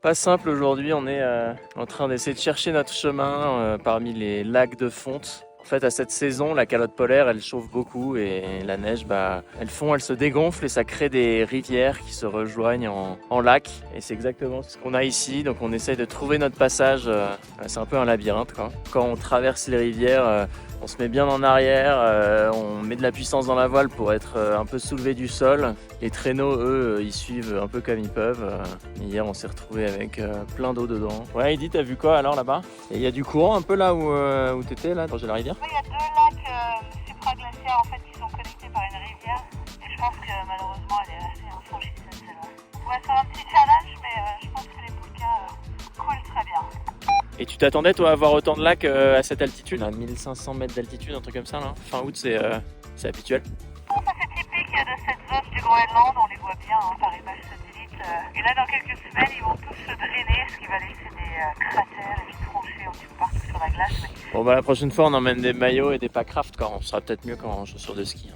Pas simple aujourd'hui, on est en train d'essayer de chercher notre chemin parmi les lacs de fonte. En fait, à cette saison, la calotte polaire, elle chauffe beaucoup et la neige, elle fond, elle se dégonfle et ça crée des rivières qui se rejoignent en lacs. Et c'est exactement ce qu'on a ici. Donc, on essaye de trouver notre passage. C'est un peu un labyrinthe, quoi. Quand on traverse les rivières, on se met bien en arrière, on met de la puissance dans la voile pour être un peu soulevé du sol. Les traîneaux, eux, ils suivent un peu comme ils peuvent. Hier, on s'est retrouvé avec plein d'eau dedans. Ouais, Edith, t'as vu quoi alors là-bas? Et il y a du courant un peu là où t'étais, là, dans la rivière? Il y a 2 lacs supraglaciaires en fait qui sont connectés par une rivière. Et je pense que malheureusement elle est assez infranchissable celle-là. On pourrait faire un petit challenge, mais je pense que les poucas coulent très bien. Et tu t'attendais toi à voir autant de lacs à cette altitude? À 1500 mètres d'altitude, un truc comme ça là. Fin août, c'est habituel. Ça c'est typique de cette zone du Groenland, on les voit bien par image satellite. Et là dans quelques semaines ils vont tous se drainer, ce qui va laisser des cratères et des tranchées un petit peu partout sur la glace. Bon bah la prochaine fois on emmène des maillots et des packs craft quand on sera peut-être mieux qu'en chaussures de ski.